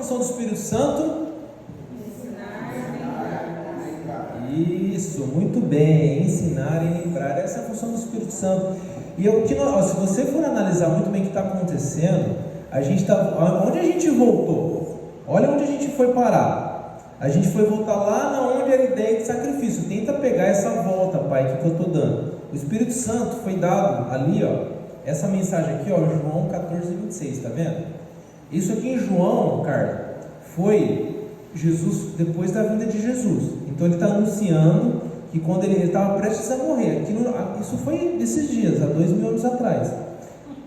função do Espírito Santo? Isso, muito bem, ensinar e lembrar, essa é a função do Espírito Santo. E se você for analisar muito bem o que está acontecendo, onde a gente voltou? Olha onde a gente foi parar. A gente foi voltar lá onde era a ideia de sacrifício. Tenta pegar essa volta, Pai, que eu estou dando. O Espírito Santo foi dado ali, ó, essa mensagem aqui, ó, João 14:26, tá vendo? Isso aqui em João, Carla, foi Jesus, depois da vinda de Jesus. Então ele está anunciando que quando ele estava prestes a morrer, isso foi desses dias, há 2000 anos atrás,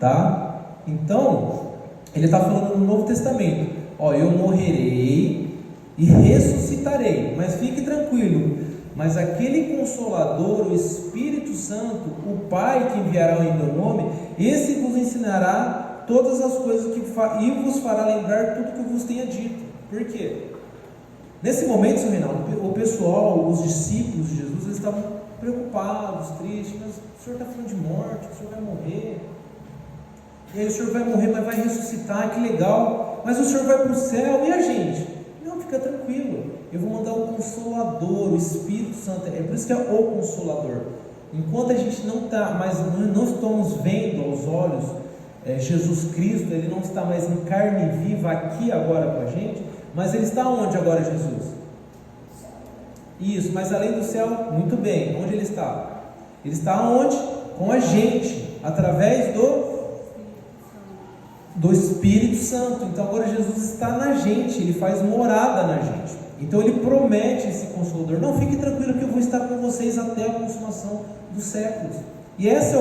tá? Então, ele está falando no Novo Testamento, ó, eu morrerei e ressuscitarei, mas fique tranquilo, mas aquele Consolador, o Espírito Santo, o Pai que enviará em meu nome, esse vos ensinará todas as coisas e vos fará lembrar tudo que vos tenha dito. Por quê? Nesse momento, São Reinaldo, o pessoal, os discípulos de Jesus, eles estavam preocupados, tristes, mas o Senhor está falando de morte, o Senhor vai morrer, e aí o Senhor vai morrer, mas vai ressuscitar, que legal, mas o Senhor vai para o céu, e a gente? Não, fica tranquilo, eu vou mandar o Consolador, o Espírito Santo, é por isso que é o Consolador. Enquanto a gente não está, mas não estamos vendo aos olhos Jesus Cristo, Ele não está mais em carne viva aqui agora com a gente, mas Ele está onde agora, Jesus? Isso, mas além do céu, muito bem, onde Ele está? Ele está onde? Com a gente, através do Espírito Santo. Então agora Jesus está na gente, Ele faz morada na gente. Então Ele promete esse Consolador, não, fique tranquilo que eu vou estar com vocês até a consumação dos séculos. E esse é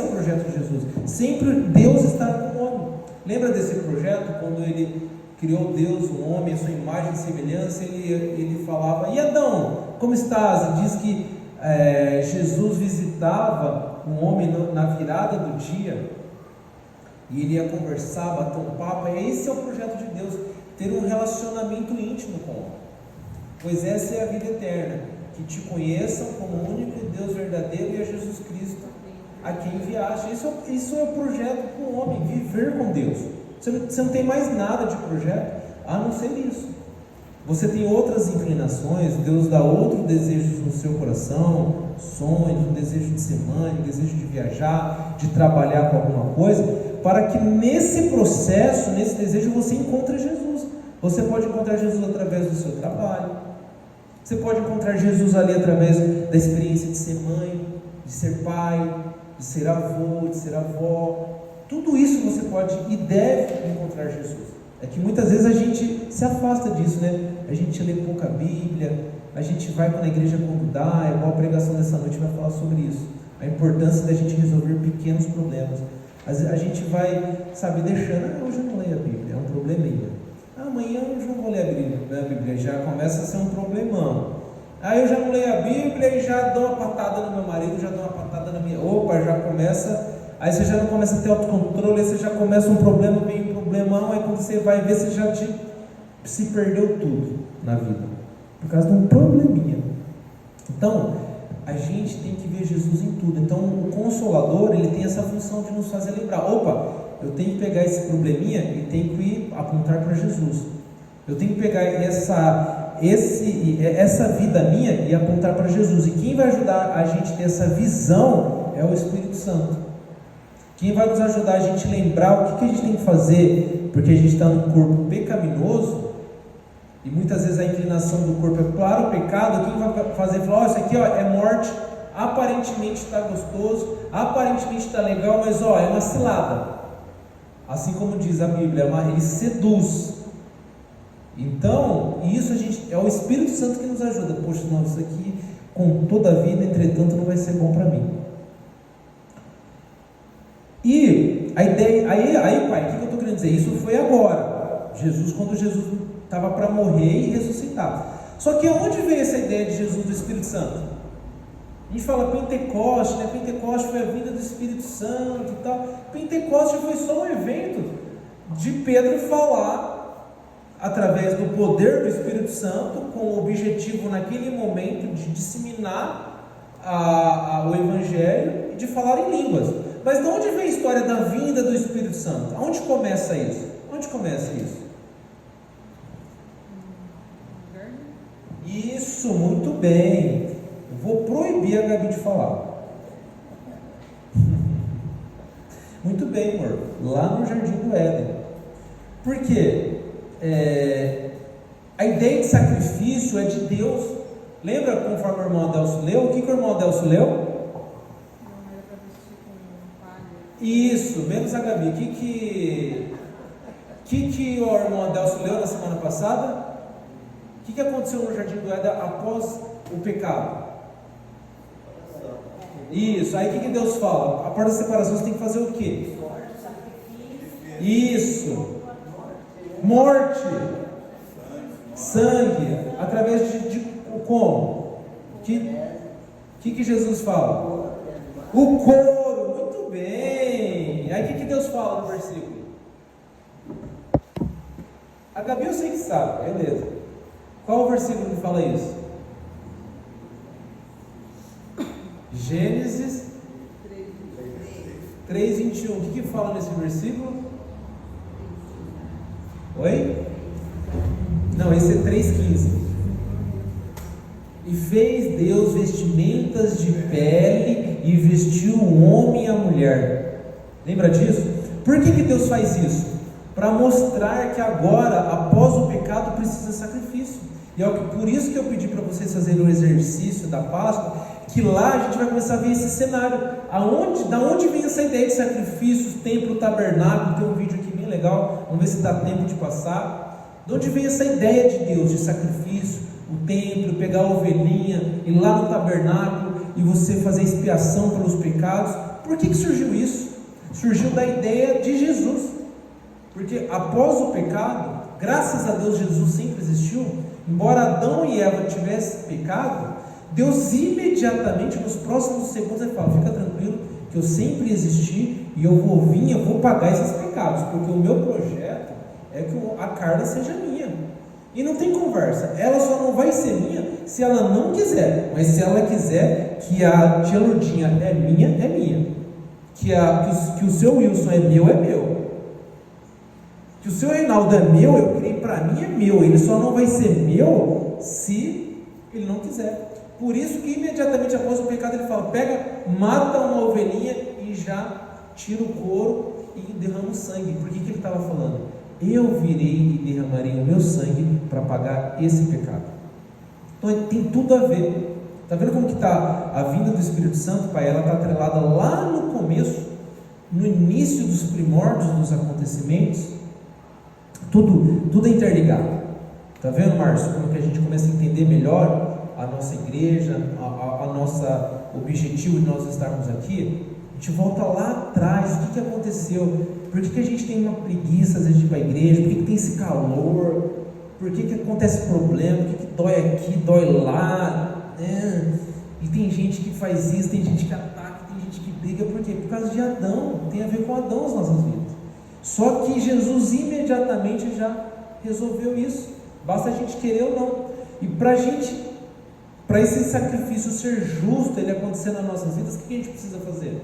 o projeto de Jesus, sempre Deus estar com o homem. Lembra desse projeto, quando Ele criou Deus, o homem, a sua imagem e semelhança, ele falava, e Adão, como estás? E diz que Jesus visitava o homem na virada do dia, e ele ia conversar, bater um papo, e esse é o projeto de Deus, ter um relacionamento íntimo com o homem, pois essa é a vida eterna, que te conheçam como o único Deus verdadeiro e a Jesus Cristo, a quem enviaste. Isso é o projeto para o homem, viver com Deus. Você não tem mais nada de projeto a não ser isso. Você tem outras inclinações, Deus dá outros desejos no seu coração, sonhos, um desejo de ser mãe, um desejo de viajar, de trabalhar com alguma coisa, para que nesse processo, nesse desejo, você encontre Jesus. Você pode encontrar Jesus através do seu trabalho, você pode encontrar Jesus ali através da experiência de ser mãe, de ser pai, de ser avô, de ser avó. Tudo isso você pode e deve encontrar Jesus. É que muitas vezes a gente se afasta disso, né? A gente lê pouca Bíblia, a gente vai para a igreja quando dá, igual a pregação dessa noite vai falar sobre isso. A importância da gente resolver pequenos problemas. A gente vai, deixando, hoje eu não leio a Bíblia, é um probleminha. Amanhã eu não vou ler a Bíblia, já começa a ser um problemão. Aí eu já não leio a Bíblia e já dou uma patada no meu marido, já dou uma patada na minha... já começa... Aí você já não começa a ter autocontrole, aí você já começa um problema, meio problemão, aí quando você vai ver, você já se perdeu tudo na vida, por causa de um probleminha. Então, a gente tem que ver Jesus em tudo. Então, o Consolador, ele tem essa função de nos fazer lembrar, eu tenho que pegar esse probleminha e tenho que apontar para Jesus. Eu tenho que pegar essa vida minha e apontar para Jesus. E quem vai ajudar a gente a ter essa visão é o Espírito Santo. Quem vai nos ajudar a gente lembrar o que a gente tem que fazer, porque a gente está num corpo pecaminoso, e muitas vezes a inclinação do corpo é para o pecado. Quem vai fazer? Falar, isso aqui é morte, aparentemente está gostoso, aparentemente está legal, mas é uma cilada. Assim como diz a Bíblia, ele seduz. Então, isso é o Espírito Santo que nos ajuda. Poxa, não, isso aqui com toda a vida, entretanto, não vai ser bom para mim. E a ideia, aí pai, o que eu estou querendo dizer? Isso foi agora, quando Jesus estava para morrer e ressuscitar. Só que onde veio essa ideia de Jesus do Espírito Santo? A gente fala Pentecoste, né? Pentecoste foi a vinda do Espírito Santo e tal. Pentecoste foi só um evento de Pedro falar através do poder do Espírito Santo, com o objetivo naquele momento de disseminar o Evangelho e de falar em línguas. Mas de onde vem a história da vinda do Espírito Santo? Onde começa isso? Isso, muito bem. Eu vou proibir a Gabi de falar. Muito bem, amor. Lá no Jardim do Éden. Por quê? A ideia de sacrifício é de Deus. Lembra conforme o irmão Adelso leu? O que o irmão Adelso leu? Não era para vestir com palha. Isso, menos a Gabi. O que o irmão Adelso leu na semana passada? O que aconteceu no Jardim do Éden após o pecado? Isso, aí o que Deus fala? Após a separação você tem que fazer o quê? Isso, morte, sangue, através de como? Que Jesus fala? O couro, muito bem. Aí o que Deus fala no versículo? A Gabi eu sei que sabe, beleza. Qual o versículo que fala isso? Gênesis 3:21. O que fala nesse versículo? Oi? Não, esse é 3:15. E fez Deus vestimentas de pele e vestiu o homem e a mulher. Lembra disso? Por que Deus faz isso? Para mostrar que agora, após o pecado, precisa de sacrifício. E é por isso que eu pedi para vocês fazerem o exercício da Páscoa, que lá a gente vai começar a ver esse cenário. Da onde vem essa ideia de sacrifícios, templo, tabernáculo? Tem um vídeo aqui bem legal, vamos ver se dá tempo de passar. De onde vem essa ideia de Deus, de sacrifício, o templo, pegar a ovelhinha, ir lá no tabernáculo e você fazer expiação pelos pecados? Por que surgiu isso? Surgiu da ideia de Jesus. Porque após o pecado, graças a Deus Jesus sempre existiu. Embora Adão e Eva tivessem pecado, Deus imediatamente, nos próximos segundos, ele fala: fica tranquilo, que eu sempre existi e eu vou vir, eu vou pagar esses pecados, porque o meu projeto é que a Carla seja minha. E não tem conversa, ela só não vai ser minha se ela não quiser. Mas se ela quiser que a tia Lourdinha é minha, é minha. Que o seu Wilson é meu. Que o seu Reinaldo é meu, eu criei para mim, é meu. Ele só não vai ser meu se ele não quiser. Por isso que imediatamente após o pecado ele fala: pega, mata uma ovelhinha e já tira o couro e derrama o sangue. Por que ele estava falando? Eu virei e derramarei o meu sangue para pagar esse pecado. Então tem tudo a ver. Está vendo como que está a vinda do Espírito Santo, Pai? Ela está atrelada lá no começo, no início dos primórdios dos acontecimentos. Tudo é interligado. Está vendo, Márcio, como que a gente começa a entender melhor a nossa igreja, a nossa objetivo de nós estarmos aqui? A gente volta lá atrás, o que aconteceu? Por que a gente tem uma preguiça às vezes de ir para a igreja? Por que tem esse calor? Por que acontece problema? Por que dói aqui, dói lá? E tem gente que faz isso, tem gente que ataca, tem gente que briga. Por quê? Por causa de Adão. Tem a ver com Adão as nossas vidas. Só que Jesus imediatamente já resolveu isso. Basta a gente querer ou não. E para esse sacrifício ser justo, ele acontecer nas nossas vidas, o que a gente precisa fazer?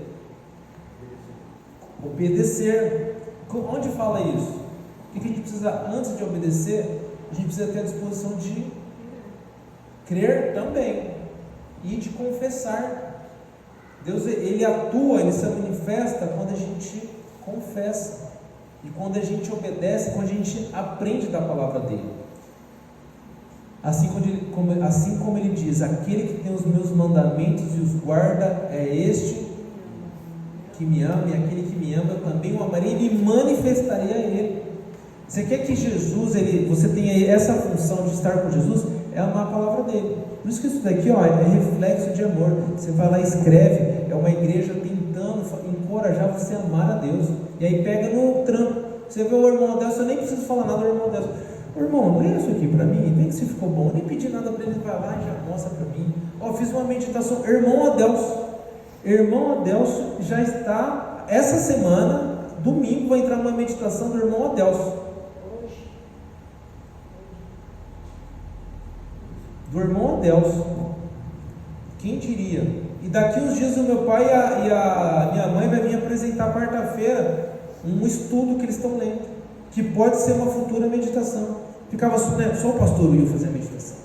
Obedecer. Onde fala isso? O que a gente precisa antes de obedecer? A gente precisa ter a disposição de crer também e de confessar. Deus, ele atua, ele se manifesta quando a gente confessa. E quando a gente obedece, quando a gente aprende da palavra dele. Assim como ele diz: aquele que tem os meus mandamentos e os guarda é este que me ama, e aquele que me ama eu também o amarei e me manifestarei a ele. Você quer que Jesus, você tenha essa função de estar com Jesus? É amar a palavra dele. Por isso que isso daqui é reflexo de amor. Você vai lá e escreve, é uma igreja tentando encorajar você a amar a Deus. E aí pega no trampo. Você vê o irmão Adelso, eu nem preciso falar nada do irmão Adelso. Irmão, lê isso aqui para mim, vê que se ficou bom. Eu nem pedi nada para ele, vai lá e já mostra para mim. Fiz uma meditação. Irmão Adelso já está, essa semana, domingo, vai entrar uma meditação do irmão Adelso. Do irmão Adelso. Quem diria? E daqui uns dias o meu pai e a minha mãe vai me apresentar quarta-feira um estudo que eles estão lendo, que pode ser uma futura meditação. Ficava só o pastor ia fazer a meditação.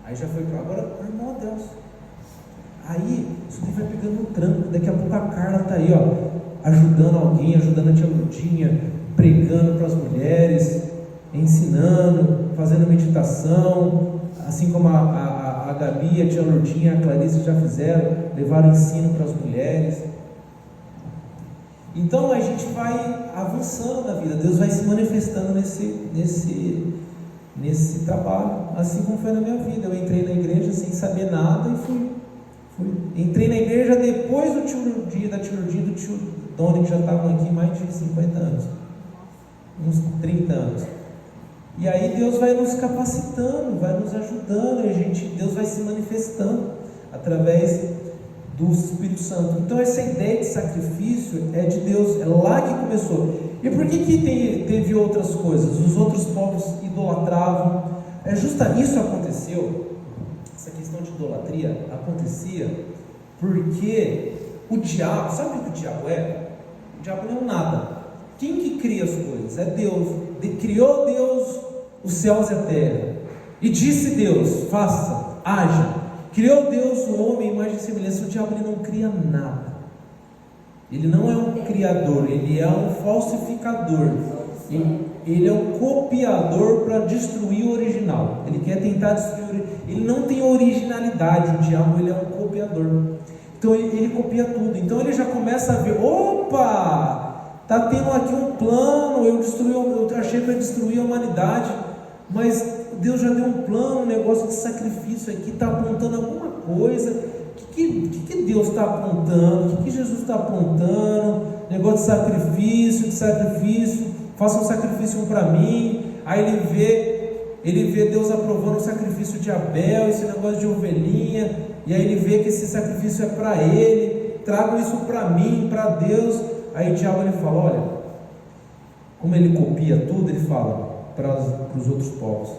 Aí já foi para agora, irmão Deus. Aí isso daí vai pegando um tranco. Daqui a pouco a Carla está aí, ó, ajudando alguém, ajudando a tia Lurdinha, pregando para as mulheres, ensinando, fazendo meditação, assim como a Gabi, a tia Lurdinha, a Clarice já fizeram, levaram ensino para as mulheres. Então a gente vai avançando na vida, Deus vai se manifestando nesse trabalho, assim como foi na minha vida. Eu entrei na igreja sem saber nada e fui. Entrei na igreja depois do tio Lurdinha, da tia Lurdinha, do tio Doni, que já estavam aqui mais de 50 anos, uns 30 anos. E aí Deus vai nos capacitando, vai nos ajudando, e Deus vai se manifestando através do Espírito Santo. Então essa ideia de sacrifício é de Deus, é lá que começou. E por que teve outras coisas? Os outros povos idolatravam. Isso aconteceu, essa questão de idolatria acontecia porque o diabo, sabe o que o diabo é? O diabo não é nada. Quem que cria as coisas? É Deus. Criou Deus os céus e a terra, e disse Deus, faça, haja. Criou Deus o homem, imagem e semelhança. O diabo ele não cria nada, ele não é um criador, ele é um falsificador, ele é um copiador para destruir o original. Ele quer tentar destruir, ele não tem originalidade. O diabo ele é um copiador, então ele copia tudo. Então ele já começa a ver, opa, está tendo aqui um plano, eu achei que eu ia destruir a humanidade, mas Deus já deu um plano, um negócio de sacrifício aqui, está apontando alguma coisa. O que Deus está apontando? O que Jesus está apontando? Negócio de sacrifício, faça um sacrifício para mim. Aí ele vê Deus aprovando o sacrifício de Abel, esse negócio de ovelhinha, e aí ele vê que esse sacrifício é para ele, tragam isso para mim, para Deus. Aí o diabo ele fala, olha, como ele copia tudo, ele fala para os outros povos,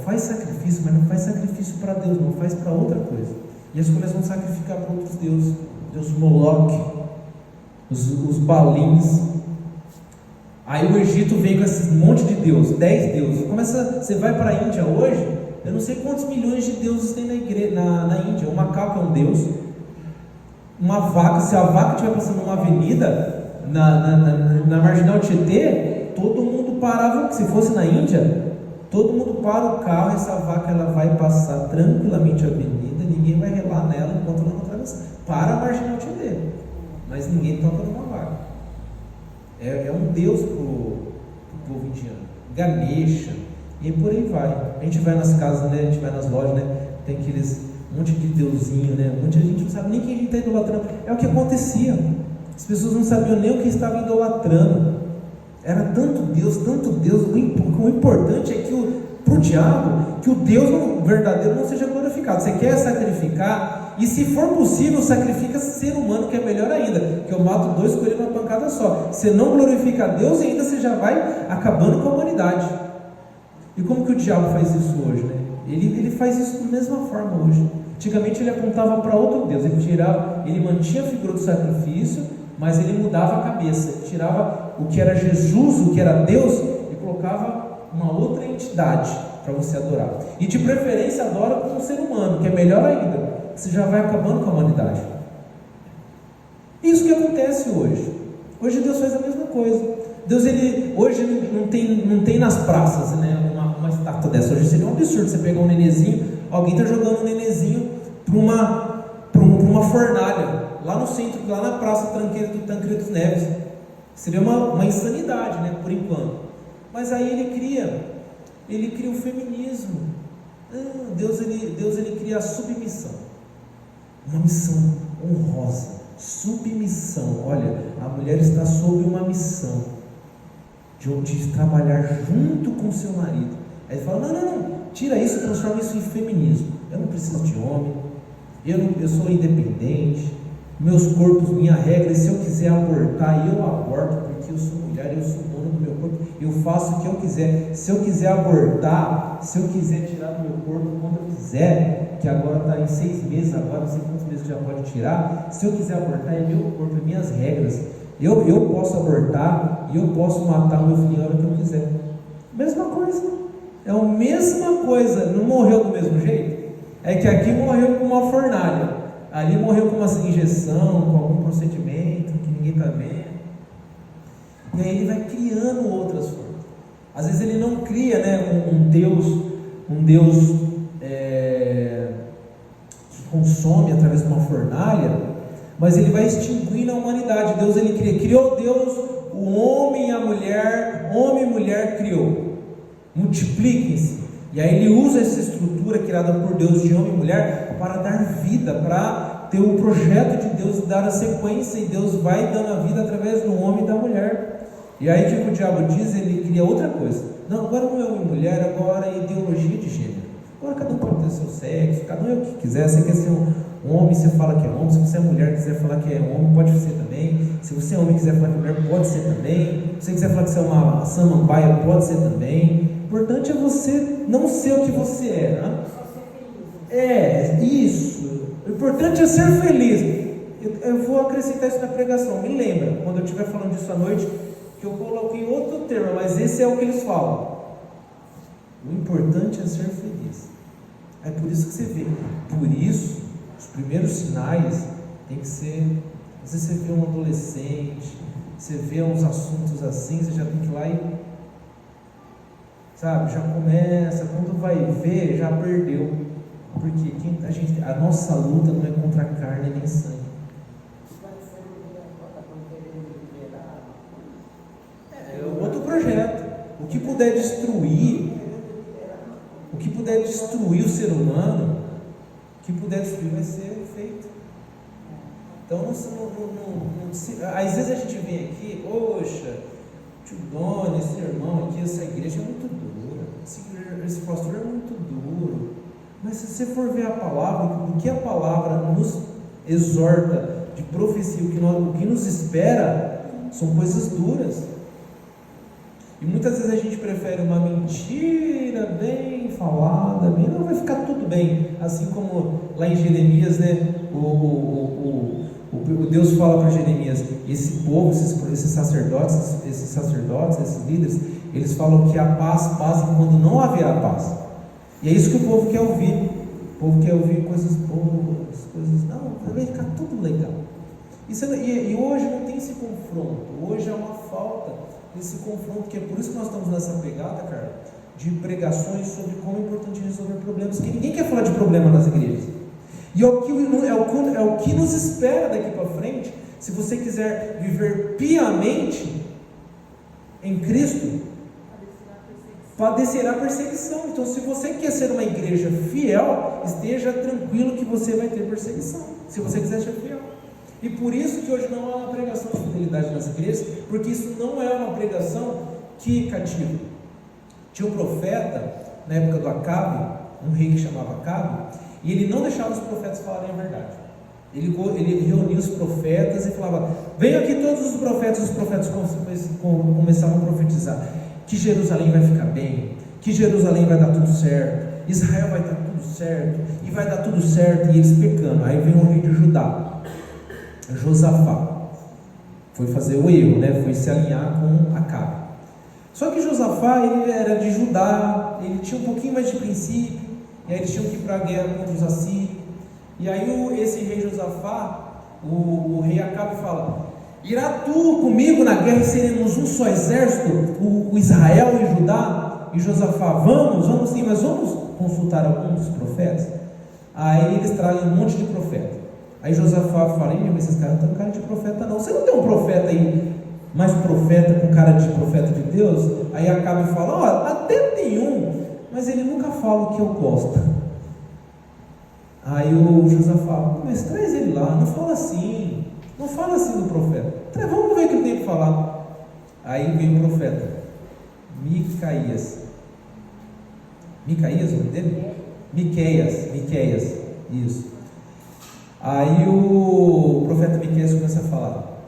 faz sacrifício, mas não faz sacrifício para Deus, não, faz para outra coisa. E eles começam a sacrificar para outros deuses, Deus Moloque, os Balins. Aí o Egito vem com esse monte de deuses, 10 deuses. Você vai para a Índia hoje, eu não sei quantos milhões de deuses tem na Índia. O macaco é um deus, uma vaca, se a vaca estiver passando numa avenida, na Marginal Tietê, todo mundo parava. Se fosse na Índia, todo mundo para o carro, essa vaca ela vai passar tranquilamente a avenida, ninguém vai relar nela enquanto ela não atravessar. Para a Marginal Tietê, mas ninguém toca numa vaca. É um deus para o povo indiano. Ganesha, e por aí vai. A gente vai nas casas, né? A gente vai nas lojas, né? Tem aqueles monte de deusinho, né? Muita gente não sabe nem quem a gente está idolatrando. É o que acontecia. As pessoas não sabiam nem o que estavam idolatrando. Era tanto Deus. O importante é que para o diabo, que o Deus verdadeiro não seja glorificado. Você quer sacrificar, e se for possível, sacrifica ser humano, que é melhor ainda, que eu mato 2 coelhos numa pancada só. Você não glorifica a Deus e ainda você já vai acabando com a humanidade. E como que o diabo faz isso hoje, né? Ele faz isso da mesma forma hoje. Antigamente ele apontava para outro Deus, ele mantinha a figura do sacrifício, mas ele mudava a cabeça, ele tirava o que era Jesus, o que era Deus, e colocava uma outra entidade para você adorar. E de preferência adora como um ser humano, que é melhor ainda, você já vai acabando com a humanidade. Isso que acontece hoje. Hoje Deus faz a mesma coisa. Deus hoje não tem nas praças, né, uma estátua dessa. Hoje seria um absurdo você pegar um nenezinho, alguém está jogando um nenezinho para uma fornalha lá no centro, lá na praça Tancredo Neves. Seria uma insanidade, né, por enquanto. Mas aí ele cria o feminismo. Deus ele cria a submissão, uma missão honrosa, submissão. Olha, a mulher está sob uma missão de trabalhar junto com seu marido. Aí ele fala, não, tira isso, transforma isso em feminismo. Eu não preciso de homem, eu sou independente, meus corpos, minha regra, e se eu quiser abortar, eu aborto, porque eu sou mulher, eu sou dono do meu corpo, eu faço o que eu quiser. Se eu quiser abortar, se eu quiser tirar do meu corpo quando eu quiser, que agora está em 6 meses, agora não sei quantos meses já pode tirar, se eu quiser abortar, é meu corpo, é minhas regras, eu posso abortar e eu posso matar o meu filho a hora que eu quiser. Mesma coisa, é a mesma coisa. Não morreu do mesmo jeito? É que aqui morreu com uma fornalha, ali morreu com uma injeção, com algum procedimento que ninguém está vendo. E aí ele vai criando outras formas. Às vezes ele não cria, né, um Deus que consome através de uma fornalha, mas ele vai extinguindo a humanidade. Deus, ele criou Deus, o homem e a mulher, homem e mulher criou. Multipliquem-se. E aí ele usa essa estrutura criada por Deus de homem e mulher para dar vida, para ter o projeto de Deus, dar a sequência, e Deus vai dando a vida através do homem e da mulher. E aí o que o diabo diz? Ele cria outra coisa. Não, agora não é homem e mulher, agora é ideologia de gênero. Agora cada um pode ter seu sexo, cada um é o que quiser. Você quer ser um homem, você fala que é homem. Se você é mulher, quiser falar que é homem, pode ser também. Se você é homem e quiser falar que é mulher, pode ser também. Se você quiser falar que você é uma samambaia, pode ser também. O importante é você não ser o que você é, né? É, isso. O importante é ser feliz. Eu vou acrescentar isso na pregação. Me lembra, quando eu estiver falando disso à noite, que eu coloquei outro termo, mas esse é o que eles falam. O importante é ser feliz. É por isso que você vê. Por isso, os primeiros sinais tem que ser. Às vezes você vê um adolescente, você vê uns assuntos assim, você já tem que ir lá e, sabe, já começa. Quando vai ver, já perdeu. Porque a nossa luta não é contra a carne nem sangue. É outro projeto. O que puder destruir o ser humano, o que puder destruir vai ser feito. Então, às vezes a gente vem aqui, poxa, tio Doni, esse irmão aqui, essa igreja é muito dura, esse pastor é muito duro. Mas se você for ver a palavra, o que a palavra nos exorta de profecia, o que nos espera, são coisas duras. E muitas vezes a gente prefere uma mentira bem falada, não, vai ficar tudo bem. Assim como lá em Jeremias, né, o Deus fala para Jeremias, esse povo, esses sacerdotes, esses líderes, eles falam que a paz quando não haverá paz. E é isso que o povo quer ouvir. O povo quer ouvir coisas boas, não, vai ficar tudo legal. E hoje não tem esse confronto, hoje há uma falta desse confronto, que é por isso que nós estamos nessa pegada, cara, de pregações sobre como é importante resolver problemas, que ninguém quer falar de problema nas igrejas. E é o que nos espera daqui para frente, se você quiser viver piamente em Cristo, padecerá perseguição. Então, se você quer ser uma igreja fiel, esteja tranquilo que você vai ter perseguição, se você quiser ser fiel. E por isso que hoje não há uma pregação de fidelidade nas igrejas, porque isso não é uma pregação que cativa. Tinha um profeta, na época do Acabe, um rei que chamava Acabe, e ele não deixava os profetas falarem a verdade. Ele reunia os profetas e falava: venham aqui todos os profetas começavam a profetizar que Jerusalém vai ficar bem, que Jerusalém vai dar tudo certo, Israel vai dar tudo certo, e vai dar tudo certo, e eles pecando. Aí vem o rei de Judá, Josafá, foi fazer o erro, né? Foi se alinhar com Acabe. Só que Josafá, ele era de Judá, ele tinha um pouquinho mais de princípio, e aí eles tinham que ir para a guerra contra os assírios. E aí esse rei Josafá, o rei Acabe fala: irá tu comigo na guerra e seremos um só exército, o Israel e Judá? E Josafá: vamos sim, mas vamos consultar alguns dos profetas. Aí eles trazem um monte de profeta. Aí Josafá fala: mas esses caras não têm cara de profeta não, você não tem um profeta aí, mais profeta com cara de profeta de Deus? Aí Acabe fala: até tem um, mas ele nunca fala o que eu gosto. Aí o Josafá: mas traz ele lá, não fala assim do profeta, vamos ver o que ele tem para falar. Aí vem o profeta Micaías, o nome dele? Miqueias, isso. Aí o profeta Miqueias começa a falar: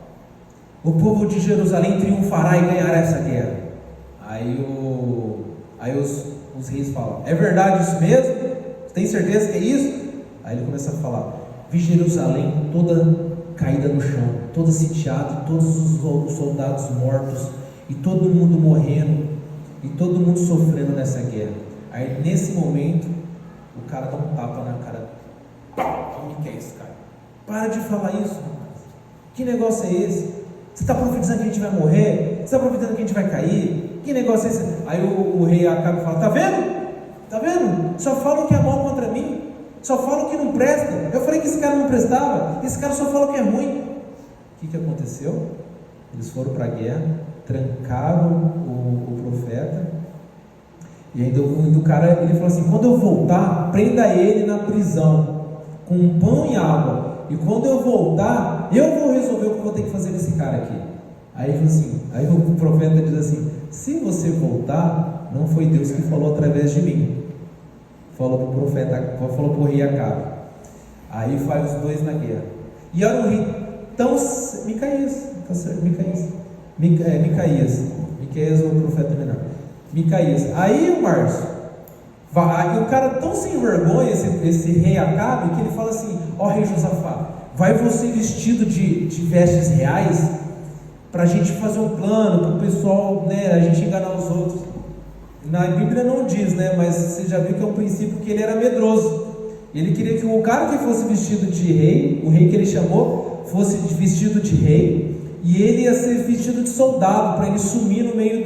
o povo de Jerusalém triunfará e ganhará essa guerra. Aí os reis falam: é verdade isso mesmo? Tem certeza que é isso? Aí ele começa a falar: vi Jerusalém toda caída no chão, toda sitiada, todos os soldados mortos, e todo mundo morrendo, e todo mundo sofrendo nessa guerra. Aí nesse momento O cara dá um tapa na cara. O que é isso, cara? Para de falar isso, rapaz. Que negócio é esse? Você está profetizando que a gente vai morrer? Você está profetizando que a gente vai cair? Que negócio é esse? Aí o rei Acabe fala: tá vendo? Tá vendo? Só falam que é mal contra mim. Só falam que não presta. Eu falei que esse cara não prestava. Esse cara só fala que é ruim. O que aconteceu? Eles foram para a guerra, trancaram o profeta. E ainda o cara, ele falou assim: quando eu voltar, prenda ele na prisão, com pão e água. E quando eu voltar, eu vou resolver o que eu vou ter que fazer com esse cara aqui. Aí ele falou assim, aí o profeta diz assim: se você voltar, não foi Deus que falou através de mim. Falou para o profeta, falou para o rei Acabe. Aí vai os dois na guerra. E era um rei tão... Micaías, tá certo? Micaías é o profeta menor. Micaías. Aí o Márcio, o cara tão sem vergonha, esse rei Acabe, que ele fala assim: ó rei Josafá, vai você vestido de vestes reais, para a gente fazer um plano, para o pessoal, né, a gente enganar os outros. Na Bíblia não diz, né, mas você já viu que é um princípio que ele era medroso. Ele queria que o cara que fosse vestido de rei, o rei que ele chamou, fosse vestido de rei, e ele ia ser vestido de soldado, para ele sumir no meio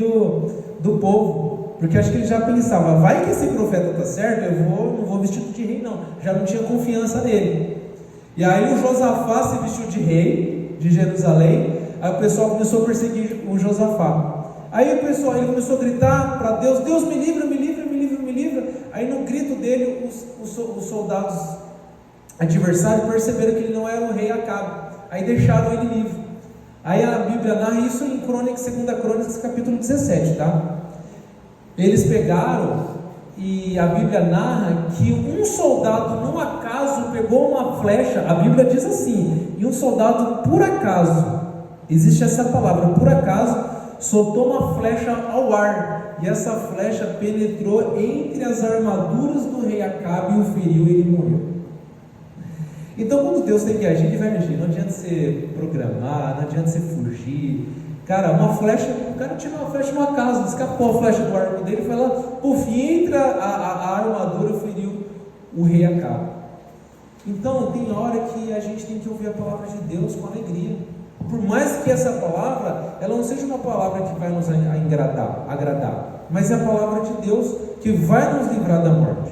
do povo, porque acho que ele já pensava: vai que esse profeta está certo, eu não vou vestido de rei não, já não tinha confiança nele. E aí o Josafá se vestiu de rei de Jerusalém. Aí o pessoal começou a perseguir o Josafá. Aí o pessoal, ele começou a gritar para Deus: Deus me livra, me livra, me livra, me livra. Aí no grito dele, os soldados adversários perceberam que ele não era o rei Acabe. Aí deixaram ele livre. Aí a Bíblia narra isso em Crônicas, 2 Crônicas, capítulo 17, tá? Eles pegaram, e a Bíblia narra que um soldado, num acaso, pegou uma flecha. A Bíblia diz assim: e um soldado, por acaso, existe essa palavra, por acaso, soltou uma flecha ao ar, e essa flecha penetrou entre as armaduras do rei Acabe e o feriu, e ele morreu. Então, quando Deus tem que agir, ele vai agir. Não adianta você programar, não adianta você fugir. Cara, uma flecha, o cara tirou uma flecha no acaso, escapou a flecha do arco dele, foi lá, puf, entra a armadura, feriu o rei Acabe. Então, tem hora que a gente tem que ouvir a palavra de Deus com alegria. Por mais que essa palavra, ela não seja uma palavra que vai nos agradar, mas é a palavra de Deus que vai nos livrar da morte.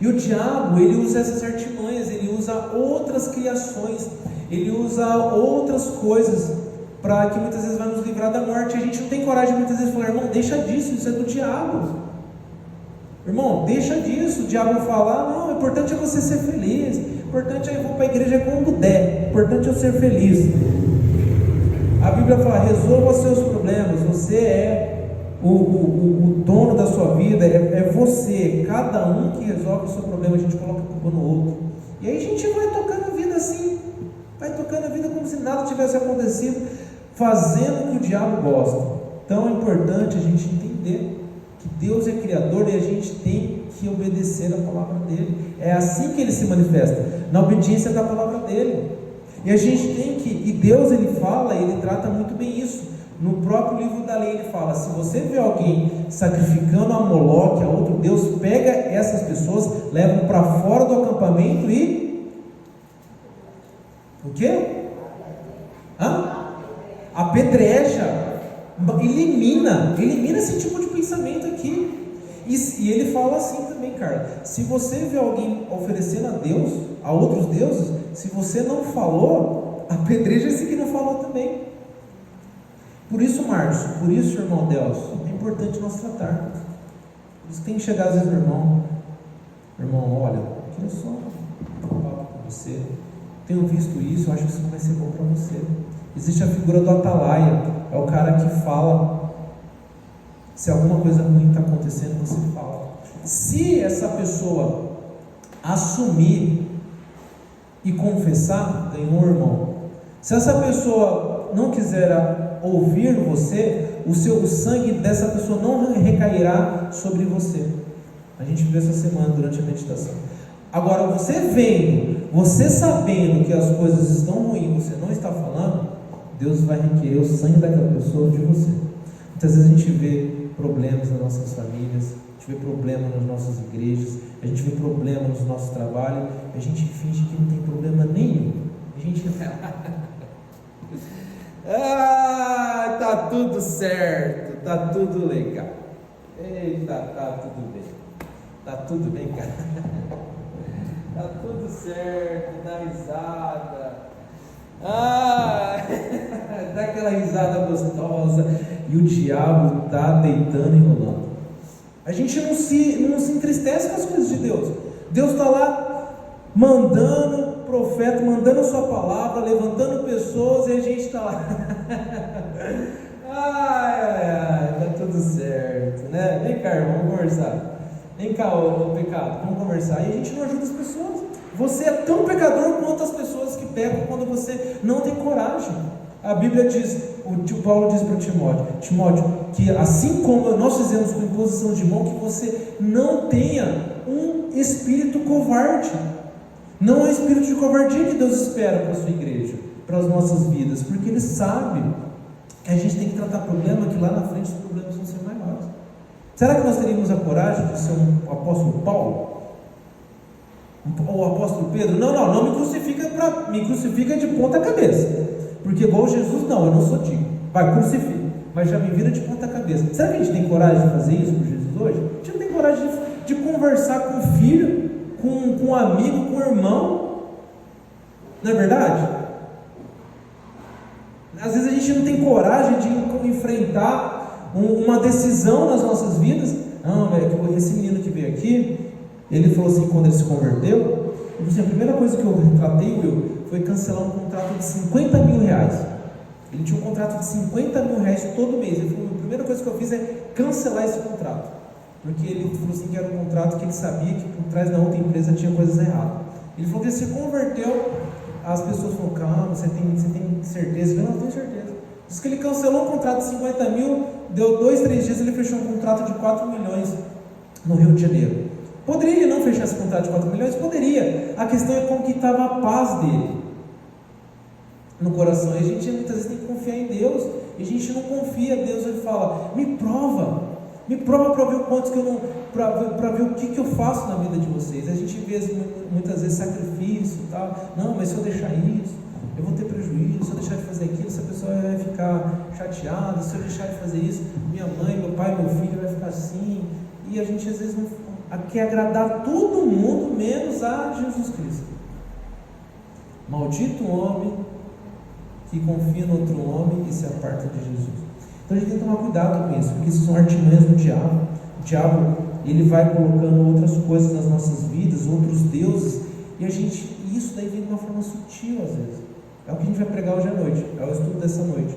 E o diabo, ele usa essas artimanhas, ele usa outras criações, ele usa outras coisas, para que muitas vezes vai nos livrar da morte. A gente não tem coragem muitas vezes de falar: irmão, deixa disso, isso é do diabo. Irmão, deixa disso. O diabo fala: não, o importante é você ser feliz, o importante é eu vou para a igreja quando der, o importante é eu ser feliz. A Bíblia fala: resolva os seus problemas, você é o dono da sua vida, é você. Cada um que resolve o seu problema, a gente coloca a culpa no outro, e aí a gente vai tocando a vida assim, vai tocando a vida como se nada tivesse acontecido, fazendo o que o diabo gosta. Então é importante a gente entender que Deus é criador e a gente tem que obedecer a palavra dele. É assim que ele se manifesta, na obediência da palavra dele. E a gente tem que, e Deus, ele fala, ele trata muito bem isso. No próprio livro da lei ele fala: se você vê alguém sacrificando a Moloque, a outro Deus, pega essas pessoas, leva para fora do acampamento e... o quê? Apedreja, elimina esse tipo de pensamento aqui. E ele fala assim também, cara: se você vê alguém oferecendo a Deus, a outros deuses, se você não falou, apedreja esse que não falou também. Por isso, Márcio, por isso, irmão Deus, é importante nós tratarmos. Por isso tem que chegar às vezes no irmão: olha, eu queria só falar com você, tenho visto isso, eu acho que isso não vai ser bom para você. Existe a figura do atalaia, é o cara que fala. Se alguma coisa ruim está acontecendo, você fala. Se essa pessoa assumir e confessar, ganhou, irmão. Se essa pessoa não quiser ouvir você, o sangue dessa pessoa não recairá sobre você. A gente viu essa semana durante a meditação. Agora, você vendo, você sabendo que as coisas estão ruins, você não está falando, Deus vai requerer o sangue daquela pessoa de você. Muitas vezes a gente vê problemas nas nossas famílias, a gente vê problema nas nossas igrejas, a gente vê problema nos nossos trabalhos, a gente finge que não tem problema nenhum. A gente tá tudo certo, tá tudo legal. Eita, tá tudo bem, cara. Tá tudo certo, dá risada. Dá aquela risada gostosa e o diabo tá deitando e rolando. A gente não se entristece com as coisas de Deus. Deus está lá mandando profeta, mandando sua palavra, levantando pessoas, e a gente está lá. Tá tudo certo, né? Vem cá, irmão, vamos conversar. Vem cá, ô pecado, vamos conversar. E a gente não ajuda as pessoas. Você é tão pecador quanto as pessoas que pecam quando você não tem coragem. A Bíblia diz, o Paulo diz para Timóteo, que assim como nós fizemos com imposição de mão, que você não tenha um espírito covarde. Não é espírito de covardia que Deus espera para a sua igreja, para as nossas vidas, porque Ele sabe que a gente tem que tratar problema, que lá na frente os problemas vão ser maiores. Será que nós teríamos a coragem de ser um apóstolo Paulo? Ou o apóstolo Pedro? Não me crucifica de ponta cabeça, porque igual Jesus, não, eu não sou digno, vai, crucifica, mas já me vira de ponta cabeça. Será que a gente tem coragem de fazer isso por Jesus hoje? A gente não tem coragem de conversar com o filho, com um amigo, com um irmão, não é verdade? Às vezes a gente não tem coragem de enfrentar uma decisão nas nossas vidas. Não, velho, esse menino que veio aqui, ele falou assim, quando ele se converteu, ele disse, a primeira coisa que eu tratei, Will, foi cancelar um contrato de 50 mil reais. Ele tinha um contrato de 50 mil reais todo mês. Ele falou, a primeira coisa que eu fiz é cancelar esse contrato, porque ele falou assim, que era um contrato que ele sabia que por trás da outra empresa tinha coisas erradas. Ele falou que ele se converteu, as pessoas falaram, calma, você tem certeza? Eu não tenho certeza. Diz que ele cancelou um contrato de 50 mil, deu 2-3 dias, ele fechou um contrato de 4 milhões no Rio de Janeiro. Poderia ele não fechar esse contrato de 4 milhões? Poderia. A questão é como que estava a paz dele no coração. E a gente muitas vezes tem que confiar em Deus, e a gente não confia em Deus. Ele fala, me prova para ver o quanto que eu não, para ver o que eu faço na vida de vocês. A gente vê muitas vezes sacrifício e tal. Não, mas se eu deixar isso, eu vou ter prejuízo. Se eu deixar de fazer aquilo, essa pessoa vai ficar chateada. Se eu deixar de fazer isso, minha mãe, meu pai, meu filho vai ficar assim. E a gente às vezes não quer agradar todo mundo, menos a Jesus Cristo. Maldito o homem que confia no outro homem e se aparta de Jesus. Então a gente tem que tomar cuidado com isso, porque isso são artimanhas do diabo. O diabo, ele vai colocando outras coisas nas nossas vidas, outros deuses, e isso daí vem de uma forma sutil às vezes. É o que a gente vai pregar hoje à noite, é o estudo dessa noite.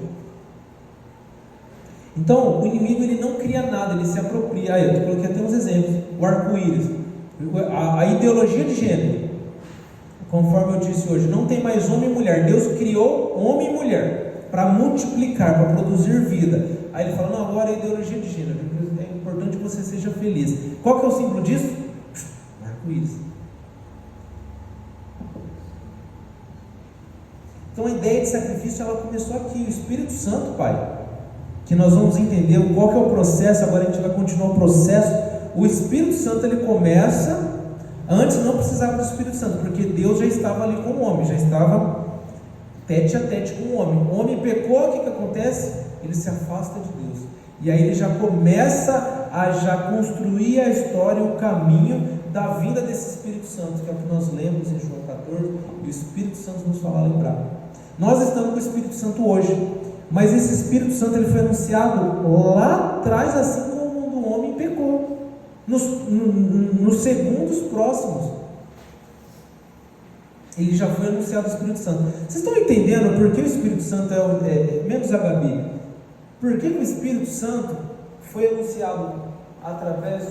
Então, o inimigo, ele não cria nada, ele se apropria. Eu coloquei até uns exemplos. O arco-íris, a ideologia de gênero, conforme eu disse hoje, não tem mais homem e mulher. Deus criou homem e mulher para multiplicar, para produzir vida. Aí ele fala, não, agora é a ideologia de gênero, é importante que você seja feliz. Qual que é o símbolo disso? Arco-íris. Então a ideia de sacrifício, ela começou aqui. O Espírito Santo, Pai, que nós vamos entender qual que é o processo. Agora a gente vai continuar o processo. O Espírito Santo, ele começa, antes não precisava do Espírito Santo, porque Deus já estava ali com o homem, já estava tete a tete com o homem. O homem pecou, o que acontece? Ele se afasta de Deus, e aí ele já começa a já construir a história, o caminho da vinda desse Espírito Santo, que é o que nós lemos em João 14, e o Espírito Santo nos fala lembrar. Nós estamos com o Espírito Santo hoje, mas esse Espírito Santo, ele foi anunciado lá atrás, assim como o homem pecou, nos segundos próximos. Ele já foi anunciado o Espírito Santo. Vocês estão entendendo por que o Espírito Santo menos a Gabi? Por que o Espírito Santo foi anunciado através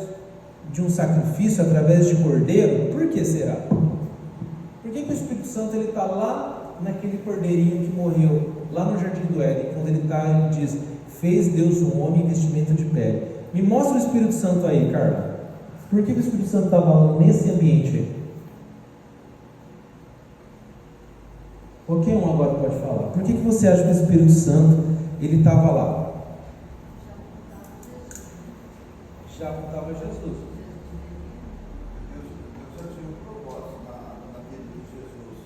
de um sacrifício, através de cordeiro? Por que será? Por que o Espírito Santo está lá naquele cordeirinho que morreu lá no Jardim do Éden? Quando ele diz, fez Deus um homem em vestimenta de pele. Me mostra o Espírito Santo aí, Carla. Por que o Espírito Santo estava nesse ambiente aí? Qualquer um agora pode falar. Por que você acha que o Espírito Santo ele estava lá? já apontava a Jesus. Deus já tinha um propósito na vida de Jesus.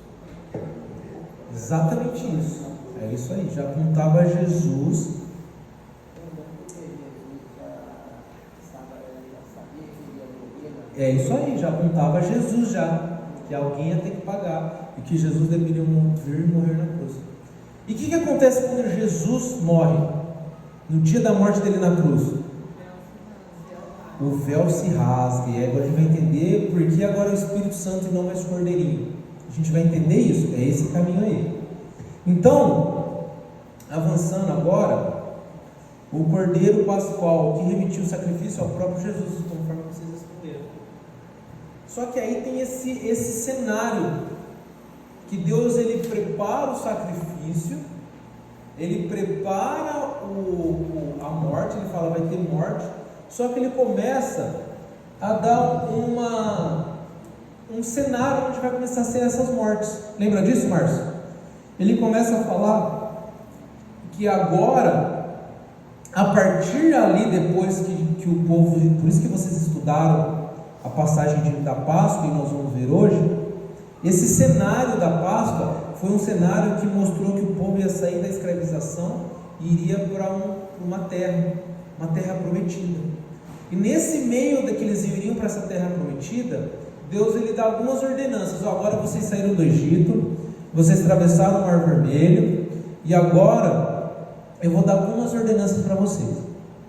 Exatamente isso. É isso aí, já apontava a Jesus. É isso aí, já apontava a Jesus já, que alguém ia ter que pagar e que Jesus deveria vir e morrer na cruz. E o que acontece quando Jesus morre? No dia da morte dele na cruz? O véu se rasga. E agora a gente vai entender por que agora é o Espírito Santo e não mais o Cordeirinho. A gente vai entender isso, é esse caminho aí. Então, avançando agora, o Cordeiro Pascual que remitiu o sacrifício ao próprio Jesus, conforme vocês responderam. Só que aí tem esse cenário que Deus ele prepara o sacrifício, ele prepara a morte, ele fala vai ter morte, só que ele começa a dar um cenário onde vai começar a ser essas mortes. Lembra disso, Márcio? Ele começa a falar que agora, a partir ali, depois que o povo, por isso que vocês estudaram a passagem da Páscoa, e nós vamos ver hoje, esse cenário da Páscoa foi um cenário que mostrou que o povo ia sair da escravização e iria para uma terra prometida. E nesse meio de que eles iriam para essa terra prometida, Deus ele dá algumas ordenanças. Agora vocês saíram do Egito, vocês atravessaram o Mar Vermelho, e agora eu vou dar algumas ordenanças para vocês.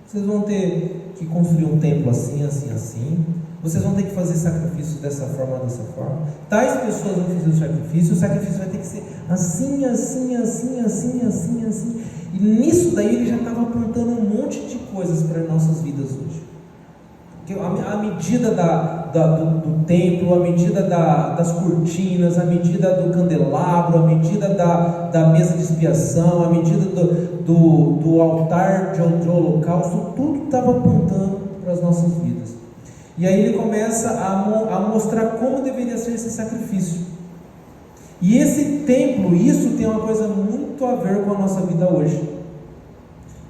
Vocês vão ter que construir um templo assim, assim, assim. Vocês vão ter que fazer sacrifício dessa forma, dessa forma. Tais pessoas vão fazer o sacrifício vai ter que ser assim, assim, assim, assim, assim, assim. E nisso daí ele já estava apontando um monte de coisas para as nossas vidas hoje. A medida do templo, a medida das cortinas, a medida do candelabro, a medida da mesa de expiação, a medida do altar de holocausto, tudo estava apontando para as nossas vidas. E aí ele começa a mostrar como deveria ser esse sacrifício. E esse templo, isso tem uma coisa muito a ver com a nossa vida hoje.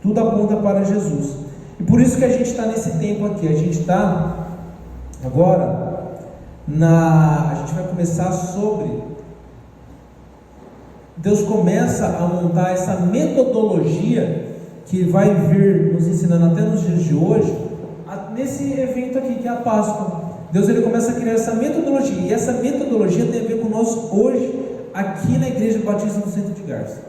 Tudo aponta para Jesus. E por isso que a gente está nesse tempo aqui. A gente está agora a gente vai começar sobre. Deus começa a montar essa metodologia que vai vir nos ensinando até nos dias de hoje. Nesse evento aqui que é a Páscoa, Deus ele começa a criar essa metodologia, e essa metodologia tem a ver com nós hoje, aqui na Igreja Batista do Centro de Garça.